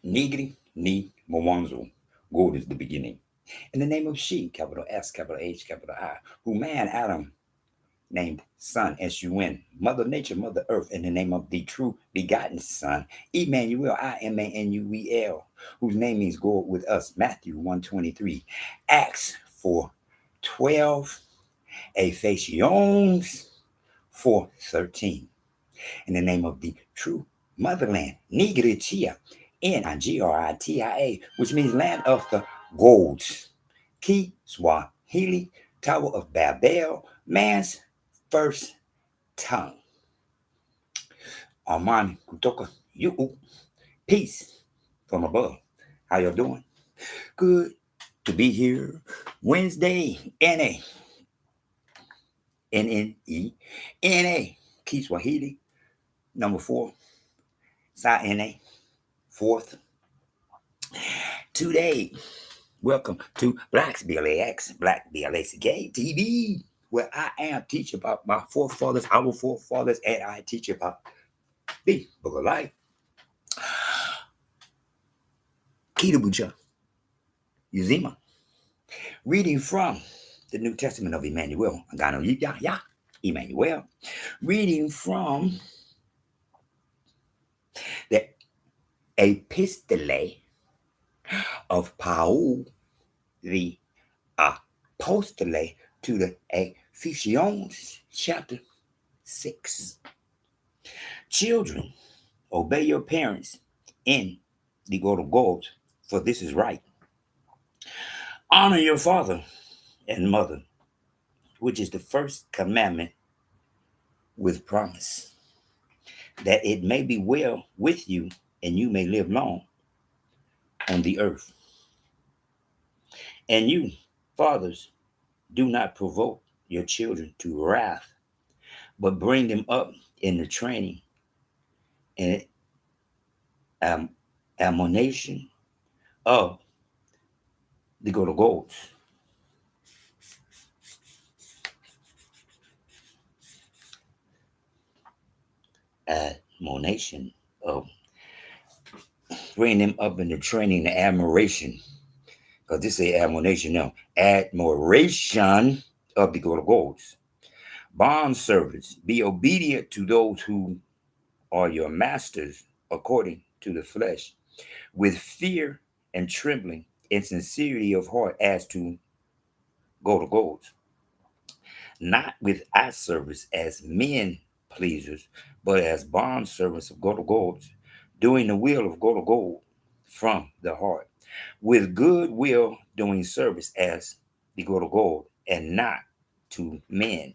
Nigri ni Mwanzo. God is the beginning. In the name of she, capital S, capital H, capital I, who man Adam named Son, S-U-N, Mother Nature, Mother Earth, in the name of the true begotten Son, Emmanuel, Imanuel, whose name means God with us, Matthew 1:23, Acts 4:12, Ephesians 4:13, in the name of the true motherland, Nigritia, Nigeria, which means land of the golds, Ki Swahili, Tower of Babel, man's first tongue. Amani kutoka you. Peace from above. How y'all doing? Good to be here. Wednesday, N-N-E-N-A, Kiswahili, number 4, Sa-N-A, 4th. Today, welcome to Blacks, B-L-A-X, Black, B-L-A-C-K, TV, where I am teaching about my forefathers, our forefathers, and I teach about the book of life. Kitabucha, Uzima, reading from the New Testament of Emmanuel, Agano, Jipya, Emmanuel, reading from the Epistole of Paul, the Apostole to the Ephesians, chapter 6. Children, obey your parents in the God of God, for this is right. Honor your father and mother, which is the first commandment with promise, that it may be well with you and you may live long on the earth. And you, fathers, do not provoke your children to wrath, but bring them up in the training and admonition of the God of gods. Admonition of bring them up in the training and admiration. Because this is admonition now. Admiration of the God of gods. Bond servants, be obedient to those who are your masters according to the flesh, with fear and trembling and sincerity of heart as to God of gods, not with eye service as men pleasers, but as bond servants of God of gods, doing the will of God of gold from the heart, with good will doing service as the God of gold, and not to men,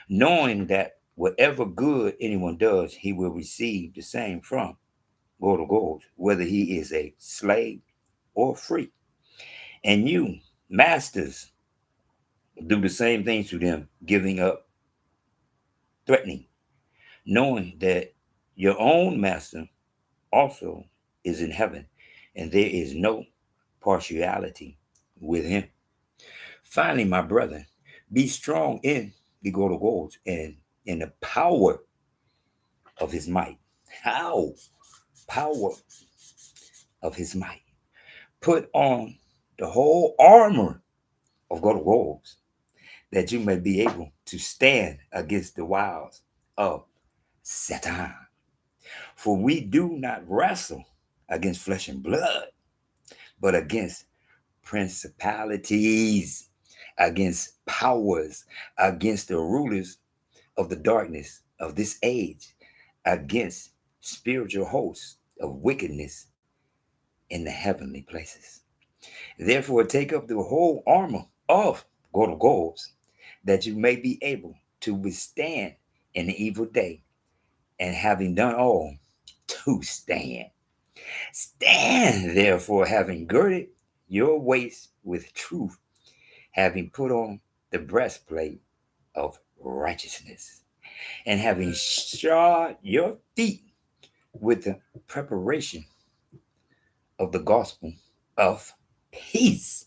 knowing that whatever good anyone does, he will receive the same from God of gold, whether he is a slave or free. And you, masters, do the same thing to them, giving up, threatening, knowing that your own master also is in heaven, and there is no partiality with him. Finally, my brethren, be strong in the God of gods and in the power of his might. How? Power of his might. Put on the whole armor of God of gods, that you may be able to stand against the wiles of Satan. For we do not wrestle against flesh and blood, but against principalities, against powers, against the rulers of the darkness of this age, against spiritual hosts of wickedness in the heavenly places. Therefore, take up the whole armor of God of gods, that you may be able to withstand in the evil day, and having done all, to stand. Stand, therefore, having girded your waist with truth, having put on the breastplate of righteousness, and having shod your feet with the preparation of the gospel of peace.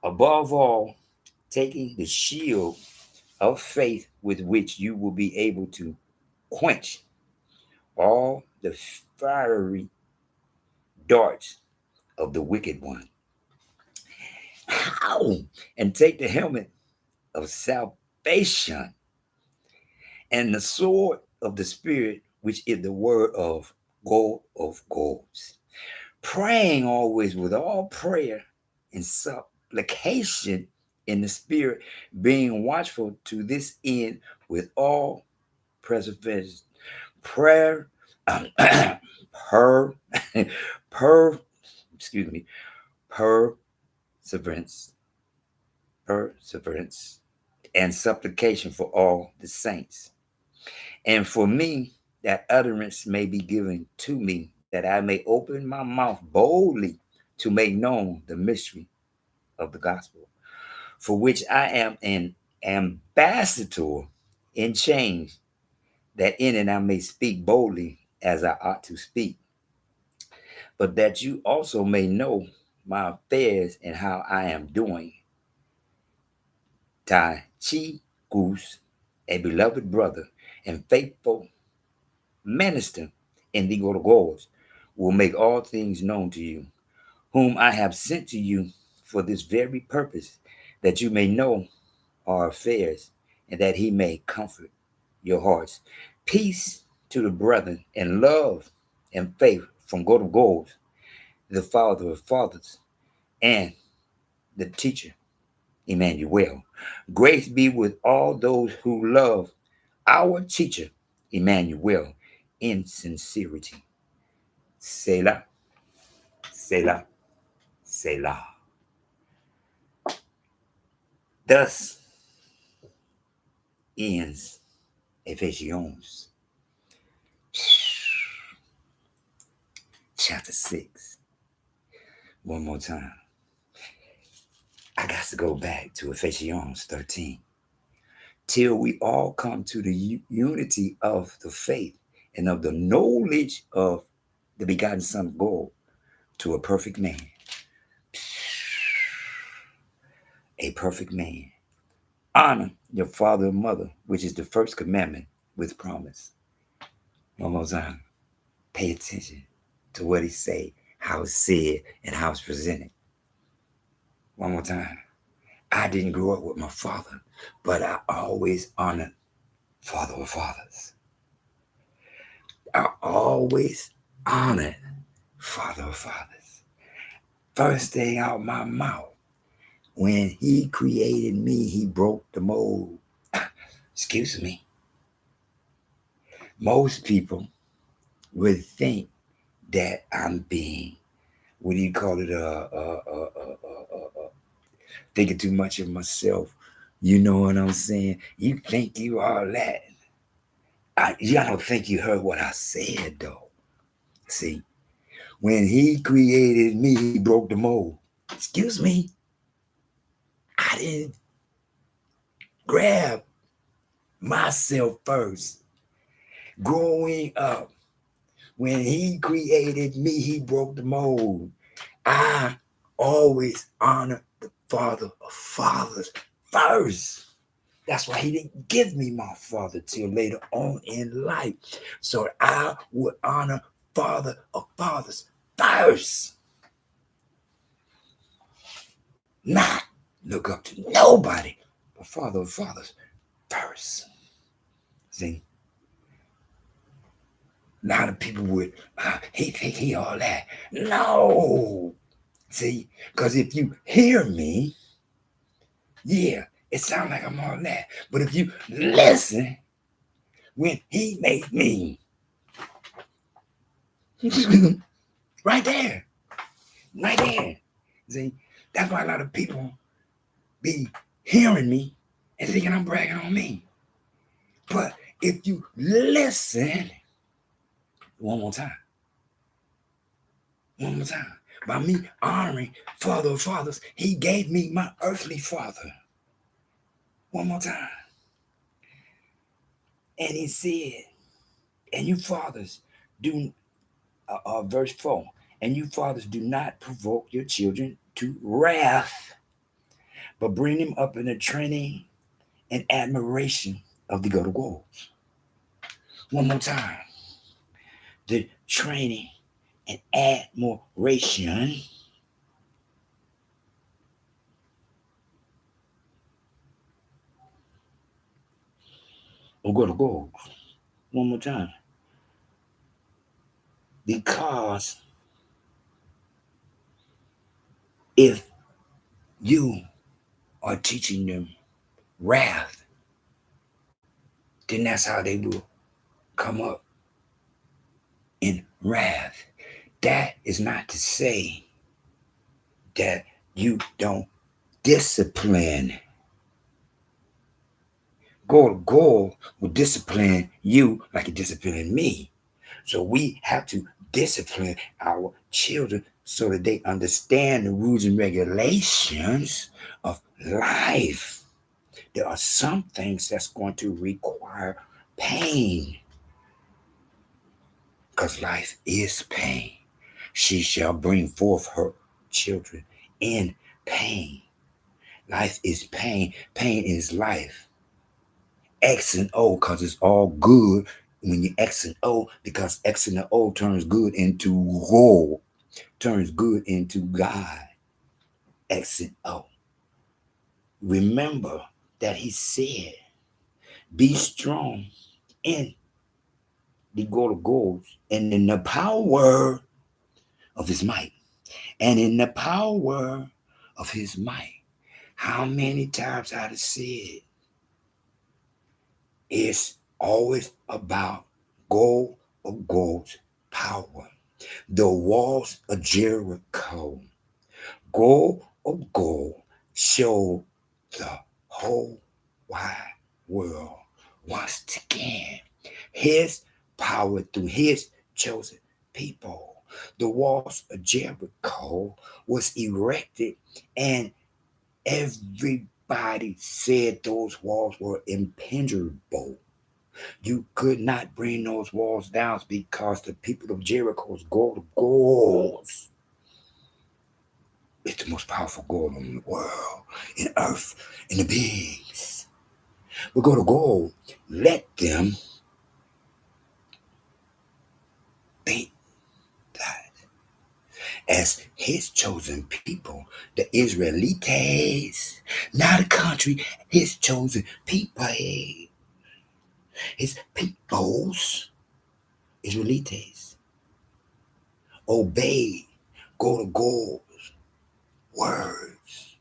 Above all, taking the shield of faith with which you will be able to quench all the fiery darts of the wicked one. How? And take the helmet of salvation and the sword of the Spirit, which is the word of God of gods, praying always with all prayer and supplication in the Spirit, being watchful to this end with all preservation, prayer, per, per, excuse me, perseverance, perseverance, and supplication for all the saints. And for me, that utterance may be given to me, that I may open my mouth boldly to make known the mystery of the gospel, for which I am an ambassador in chains, that in it I may speak boldly as I ought to speak, but that you also may know my affairs and how I am doing. Tychicus, a beloved brother and faithful minister in the Gods, will make all things known to you, whom I have sent to you for this very purpose, that you may know our affairs, and that he may comfort your hearts. Peace to the brethren, and love and faith from God of Gods, the Father of fathers, and the teacher, Emmanuel. Grace be with all those who love our teacher, Emmanuel, in sincerity. Selah, Selah, Selah. Thus ends Ephesians chapter 6. One more time. I got to go back to Ephesians 13. Till we all come to the unity of the faith and of the knowledge of the begotten Son of God, to a perfect man. A perfect man. Honor your father and mother, which is the first commandment with promise. One more time. Pay attention to what he said, how it's said, and how it's presented. One more time. I didn't grow up with my father, but I always honored Father of fathers. I always honored Father of fathers. First thing out my mouth, when he created me, he broke the mold. Excuse me. Most people would think that I'm being, what do you call it, thinking too much of myself. You know what I'm saying? You think you are that. I don't think you heard what I said, though. See, when he created me, he broke the mold. Excuse me. I didn't grab myself first. Growing up, when he created me, he broke the mold. I always honor the Father of fathers first. That's why he didn't give me my father till later on in life. So I would honor Father of fathers first. Not look up to nobody, but Father of fathers first. See? A lot of people would, he think he all that. No. See? Because if you hear me, yeah, it sounds like I'm all that. But if you listen, when he made me, right there, right there. See, that's why a lot of people be hearing me and thinking I'm bragging on me. But if you listen, one more time, by me honoring Father of fathers, he gave me my earthly father. One more time. And he said, and you fathers do, verse 4, and you fathers do not provoke your children to wrath, but bring them up in the training and admiration of the golden goals. One more time. The training and admiration of golden goals. One more time. Because if you are teaching them wrath, then that's how they will come up in wrath. That is not to say that you don't discipline. God will discipline you like he disciplined me. So we have to discipline our children so that they understand the rules and regulations of life. There are some things that's going to require pain because life is pain. She shall bring forth her children in pain. Life is pain. Pain is life. X and O because it's all good when you X and O because X and the O turns good into whole, turns good into God. X and O. Remember that he said, be strong in the golden goals and in the power of his might. And in the power of his might. How many times I've said it's always about gold of gold's power. The walls of Jericho, gold of gold, show the whole wide world once again his power through his chosen people. The walls of Jericho was erected, and everybody said those walls were impenetrable. You could not bring those walls down because the people of Jericho's goals. It's the most powerful gold in the world, in earth, in the beings. We go to gold. Let them think that as his chosen people, the Israelites, not a country, his chosen people, his peoples, Israelites, obey, go to God's words,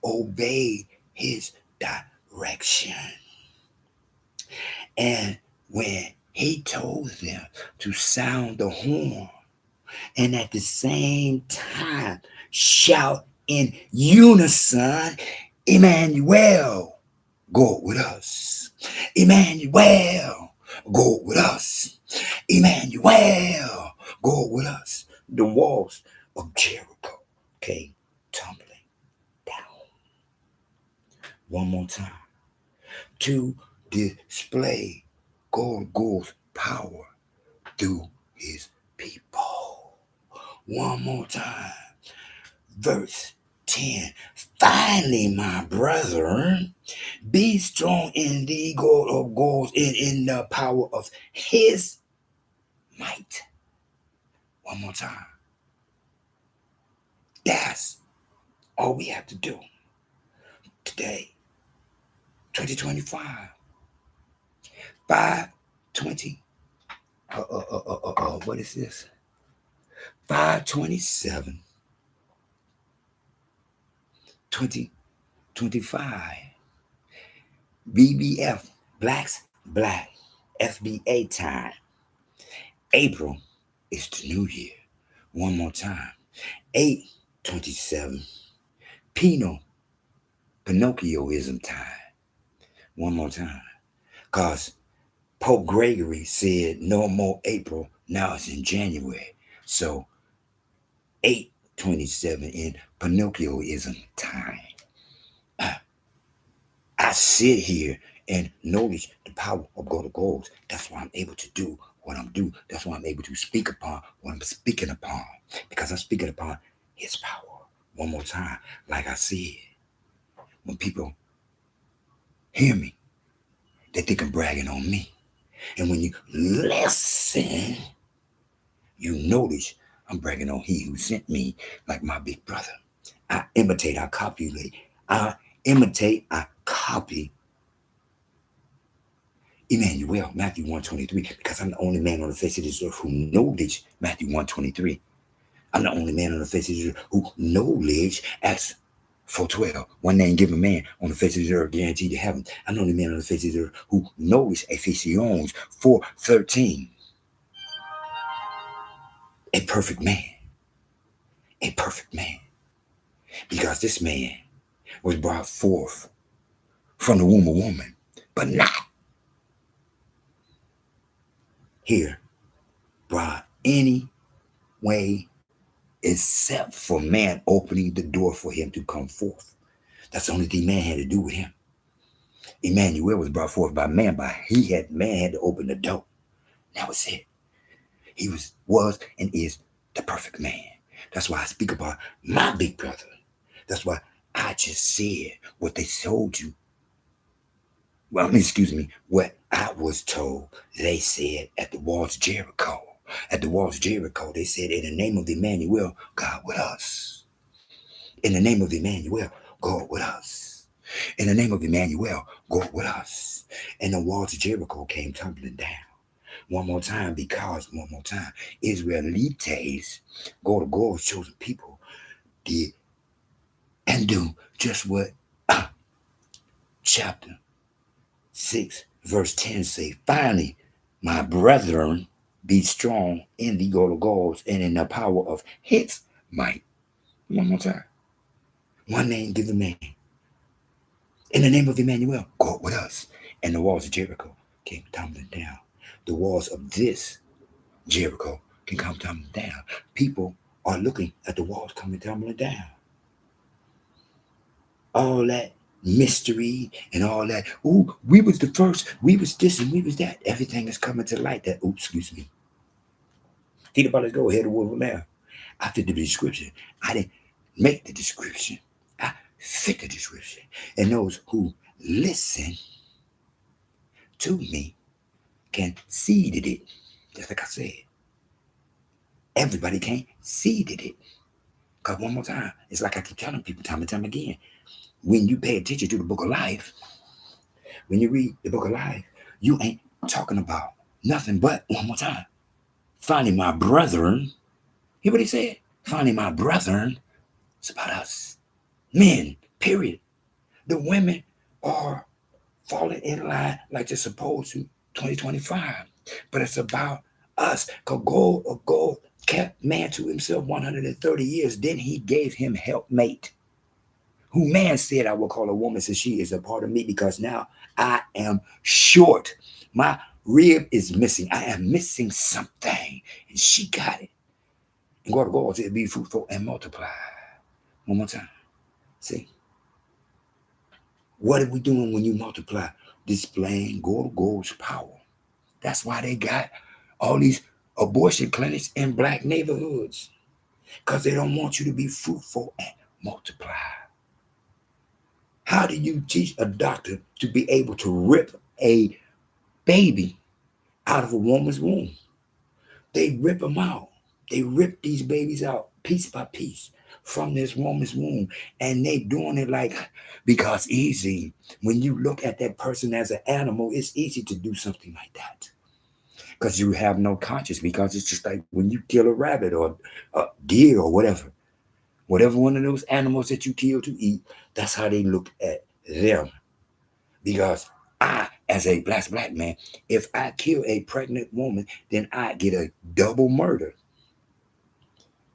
obey his direction. And when he told them to sound the horn and at the same time shout in unison, Emmanuel, go with us. Emmanuel, go with us. Emmanuel, go with us. The walls of Jericho came tumbling down. One more time. To display God's power through his people. One more time. Verse 10. Finally, my brethren, be strong in the God of gods and in the power of his might. One more time. That's all we have to do today. 2025. 520. What is this? 527. 2025. BBF. Blacks Black. FBA time. April is the new year. One more time. 8/27. Pinocchioism time. One more time. Because Pope Gregory said no more April. Now it's in January. So 8/27 in Pinocchioism time. I sit here and notice the power of God of goals. That's why I'm able to do what I'm doing. That's why I'm able to speak upon what I'm speaking upon. Because I'm speaking upon his power. One more time. Like I said, when people Hear me. They think I'm bragging on me. And when you listen, you notice I'm bragging on he who sent me, like my big brother. I imitate, I copulate. I imitate, I copy Emmanuel, Matthew 1:23, because I'm the only man on the face of this earth who knowledge, Matthew 1:23. I'm the only man on the face of this earth who knowledge, Acts 4:12. One name given man on the face of the earth guaranteed to heaven. I'm the only man on the face of the earth who knows, Ephesians 4:13. A perfect man. A perfect man. Because this man was brought forth from the womb of woman, but not here brought any way except for man opening the door for him to come forth. That's the only thing man had to do with him. Emmanuel was brought forth by man, but man had to open the door. That was it. He was and is the perfect man. That's why I speak about my big brother. That's why I just said what they told you. Well, excuse me, what I was told they said at the walls of Jericho. At the walls of Jericho, they said, in the name of Emmanuel, God with us. In the name of Emmanuel, God with us. In the name of Emmanuel, God with us. And the walls of Jericho came tumbling down. One more time, Israelites, God's chosen people, did and do just what chapter 6, verse 10 say. Finally, my brethren, be strong in the Gods and in the power of his might. One more time. One name given man. In the name of Emmanuel, God with us. And the walls of Jericho came tumbling down. The walls of this Jericho can come tumbling down. People are looking at the walls coming tumbling down. All that mystery and all that. Ooh, we was the first. We was this and we was that. Everything is coming to light. That. Ooh, excuse me. Think about it. Go ahead and word now. I fit the description. I didn't make the description. I fit the description. And those who listen to me can seed it. Just like I said. Everybody can't seed it. Because one more time, it's like I keep telling people time and time again. When you pay attention to the book of life, when you read the book of life, you ain't talking about nothing but, one more time, finding my brethren. Hear what he said? Finding my brethren. It's about us. Men, period. The women are falling in line like they're supposed to 2025. But it's about us. Because God kept man to himself 130 years. Then he gave him helpmate. Who man said I will call a woman since she is a part of me, because now I am short. My rib is missing. I am missing something. And she got it. And God said, be fruitful and multiply. One more time. See? What are we doing when you multiply? Displaying God's power. That's why they got all these abortion clinics in black neighborhoods. Because they don't want you to be fruitful and multiply. How do you teach a doctor to be able to rip a baby out of a woman's womb? They rip them out. They rip these babies out piece by piece from this woman's womb. And they doing it like, because easy. When you look at that person as an animal, it's easy to do something like that. Because you have no conscience, because it's just like when you kill a rabbit or a deer or whatever. Whatever one of those animals that you kill to eat, that's how they look at them. Because I, as a black man, if I kill a pregnant woman, then I get a double murder.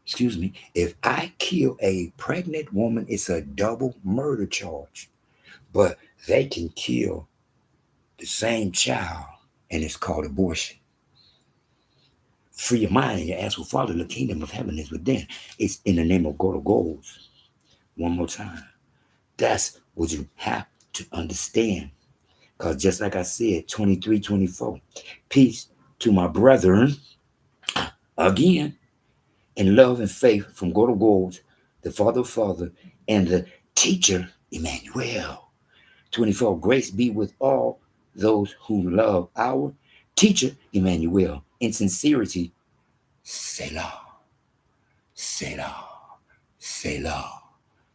Excuse me. If I kill a pregnant woman, it's a double murder charge. But they can kill the same child, and it's called abortion. Free your mind and your ass will follow. The kingdom of heaven is within. It's in the name of God of goals. One more time. That's what you have to understand. Because just like I said, 23, 24, peace to my brethren, again, in love and faith from God, the Father, and the teacher, Emmanuel. 24. Grace be with all those who love our teacher, Emmanuel, in sincerity, Selah, Selah, Selah.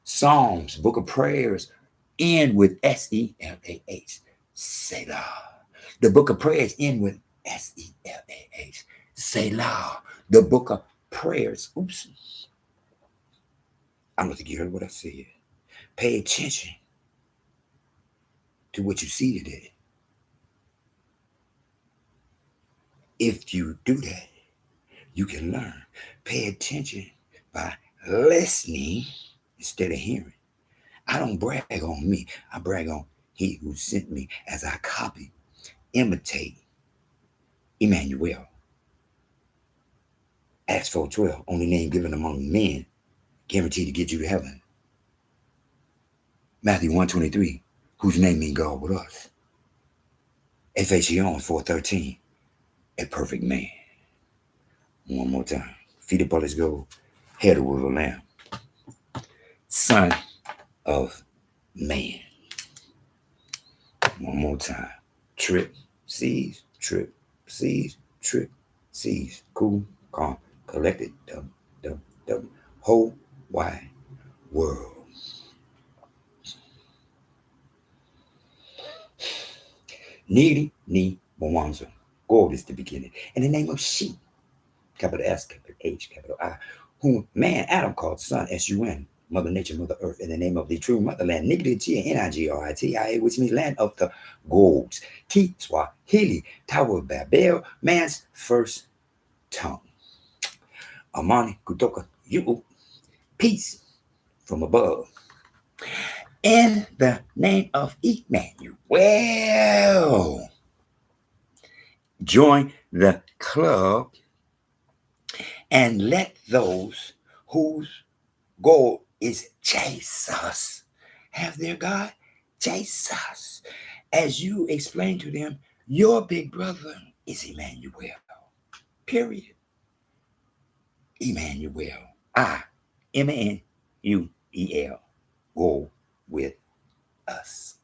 Psalms, book of prayers, end with S-E-L-A-H, Selah. The book of prayers end with S-E-L-A-H, Selah. The book of prayers. Oops. I don't think you heard what I said. Pay attention to what you see today. If you do that, you can learn. Pay attention by listening instead of hearing. I don't brag on me. I brag on he who sent me as I copy, imitate Emmanuel. Acts 4:12, only name given among men, guaranteed to get you to heaven. Matthew 1:23, whose name means God with us. Ephesians 4:13, a perfect man. One more time. Feet upon his gold, head of a lamb. Son of man. One more time. Trip, seas, trip, seas, trip, seas. Cool, calm, collected, whole wide world. Needy, ni, Mwanza. God is the beginning. In the name of she, capital S, capital H, capital I, whom man Adam called son, S-U-N, Mother Nature, Mother Earth, in the name of the true motherland, Nigritia, which means land of the gods, Kiswahili, Tower of Babel, man's first tongue. Amani, kutoka, you, peace from above. In the name of Emmanuel, join the club and let those whose goal is Jesus have their God, Jesus. As you explain to them, your big brother is Emmanuel. Period. Emmanuel. I-M-A-N-U-E-L. Go with us.